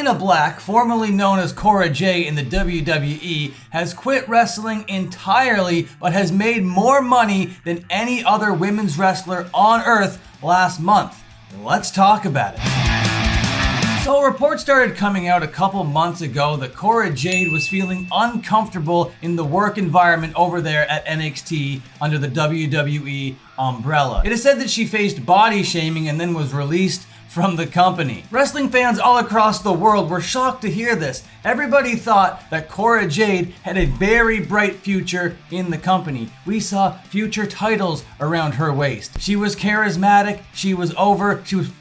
Elayna Black, formerly known as Cora Jade in the WWE, has quit wrestling entirely but has made more money than any other women's wrestler on earth last month. Let's talk about it. So reports started coming out a couple months ago that Cora Jade was feeling uncomfortable in the work environment over there at NXT under the WWE umbrella. It is said that she faced body shaming and then was released from the company. Wrestling fans all across the world were shocked to hear this. Everybody thought that Cora Jade had a very bright future in the company. We saw future titles around her waist. She was charismatic, she was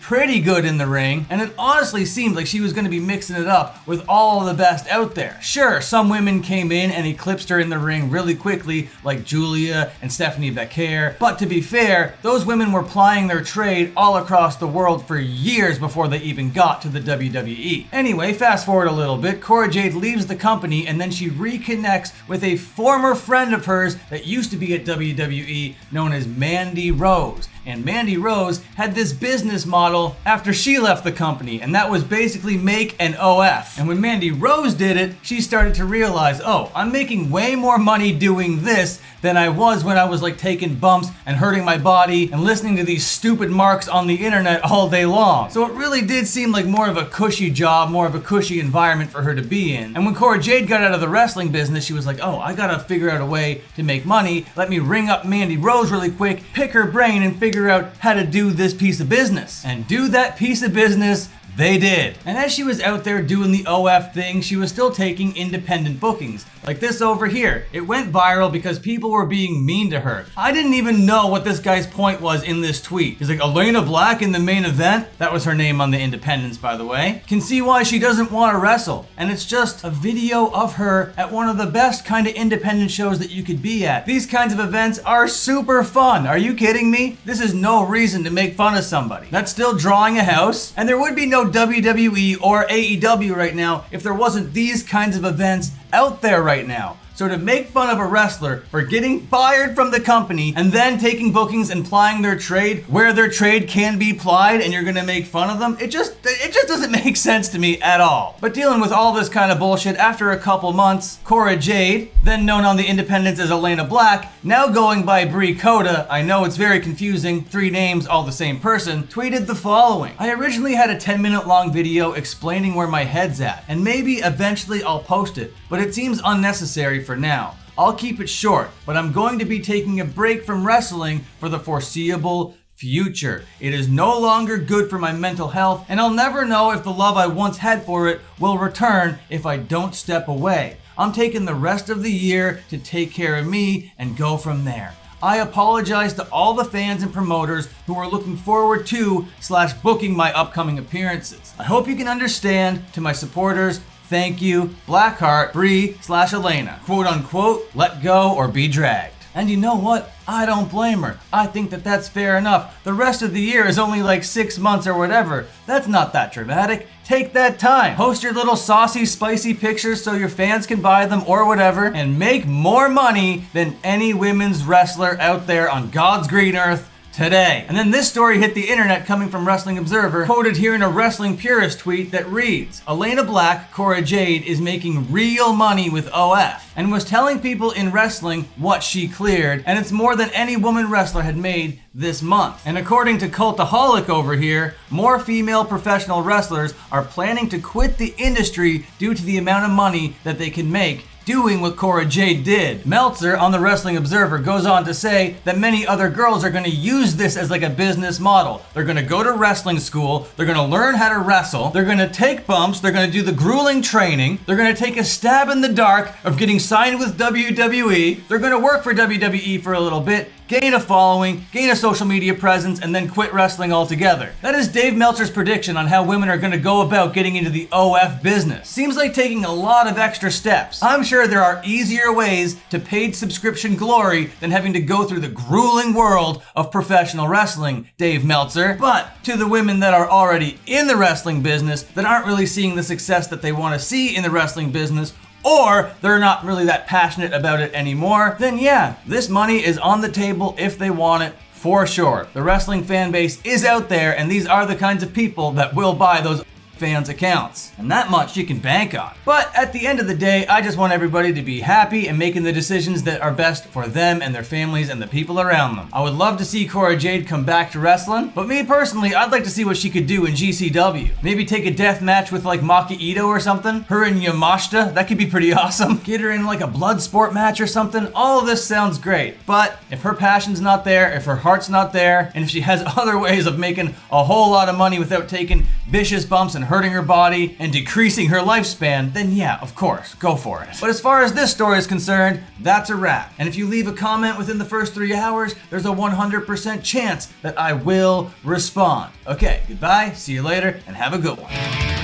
pretty good in the ring, and it honestly seemed like she was going to be mixing it up with all of the best out there. Sure, some women came in and eclipsed her in the ring really quickly, like Julia and Stephanie Becker, but to be fair, those women were plying their trade all across the world for years before they even got to the WWE. Anyway, fast forward a little bit, Cora Jade leaves the company and then she reconnects with a former friend of hers that used to be at WWE known as Mandy Rose. And Mandy Rose had this business model after she left the company, and that was basically make an OF. And when Mandy Rose did it, she started to realize, oh, I'm making way more money doing this than I was when I was like taking bumps and hurting my body and listening to these stupid marks on the internet all day long. So it really did seem like more of a cushy job, more of a cushy environment for her to be in. And when Cora Jade got out of the wrestling business, she was like, oh, I gotta figure out a way to make money. Let me ring up Mandy Rose really quick, pick her brain, and figure out how to do this piece of business. And do that piece of business they did. And as she was out there doing the OF thing, she was still taking independent bookings. Like this over here. It went viral because people were being mean to her. I didn't even know what this guy's point was in this tweet. He's like, Elayna Black in the main event? That was her name on the independents, by the way. Can see why she doesn't want to wrestle. And it's just a video of her at one of the best kind of independent shows that you could be at. These kinds of events are super fun. Are you kidding me? This is no reason to make fun of somebody. That's still drawing a house. And there would be no WWE or AEW right now if there wasn't these kinds of events out there right now. So to make fun of a wrestler for getting fired from the company and then taking bookings and plying their trade where their trade can be plied and you're gonna make fun of them, it just doesn't make sense to me at all. But dealing with all this kind of bullshit, after a couple months, Cora Jade, then known on the independents as Elayna Black, now going by Brie Coda, I know it's very confusing, 3 names, all the same person, tweeted the following. I originally had a 10-minute long video explaining where my head's at, and maybe eventually I'll post it, but it seems unnecessary for now. I'll keep it short, but I'm going to be taking a break from wrestling for the foreseeable future. It is no longer good for my mental health, and I'll never know if the love I once had for it will return if I don't step away. I'm taking the rest of the year to take care of me and go from there. I apologize to all the fans and promoters who are looking forward to / booking my upcoming appearances. I hope you can understand. To my supporters, thank you, Blackheart, Brie / Elayna. Quote unquote, let go or be dragged. And you know what? I don't blame her. I think that that's fair enough. The rest of the year is only like 6 months or whatever. That's not that dramatic. Take that time. Post your little saucy, spicy pictures so your fans can buy them or whatever, and make more money than any women's wrestler out there on God's green earth today. And then this story hit the internet coming from Wrestling Observer, quoted here in a Wrestling Purist tweet that reads, Elayna Black, Cora Jade, is making real money with OF, and was telling people in wrestling what she cleared, and it's more than any woman wrestler had made this month. And according to Cultaholic over here, more female professional wrestlers are planning to quit the industry due to the amount of money that they can make doing what Cora Jade did. Meltzer on the Wrestling Observer goes on to say that many other girls are going to use this as like a business model. They're going to go to wrestling school, they're going to learn how to wrestle, they're going to take bumps, they're going to do the grueling training, they're going to take a stab in the dark of getting signed with WWE, they're going to work for WWE for a little bit, gain a following, gain a social media presence, and then quit wrestling altogether. That is Dave Meltzer's prediction on how women are going to go about getting into the OF business. Seems like taking a lot of extra steps. I'm sure there are easier ways to paid subscription glory than having to go through the grueling world of professional wrestling, Dave Meltzer. But to the women that are already in the wrestling business that aren't really seeing the success that they want to see in the wrestling business, or they're not really that passionate about it anymore, then yeah, this money is on the table if they want it, for sure. The wrestling fan base is out there, and these are the kinds of people that will buy those fans' accounts. And that much you can bank on. But at the end of the day, I just want everybody to be happy and making the decisions that are best for them and their families and the people around them. I would love to see Cora Jade come back to wrestling, but me personally, I'd like to see what she could do in GCW. Maybe take a death match with like Maki Ito or something. Her and Yamashita, that could be pretty awesome. Get her in like a blood sport match or something. All of this sounds great. But if her passion's not there, if her heart's not there, and if she has other ways of making a whole lot of money without taking vicious bumps and hurting her body and decreasing her lifespan, then yeah, of course, go for it. But as far as this story is concerned, that's a wrap. And if you leave a comment within the first 3 hours, there's a 100% chance that I will respond. Okay, goodbye, see you later, and have a good one.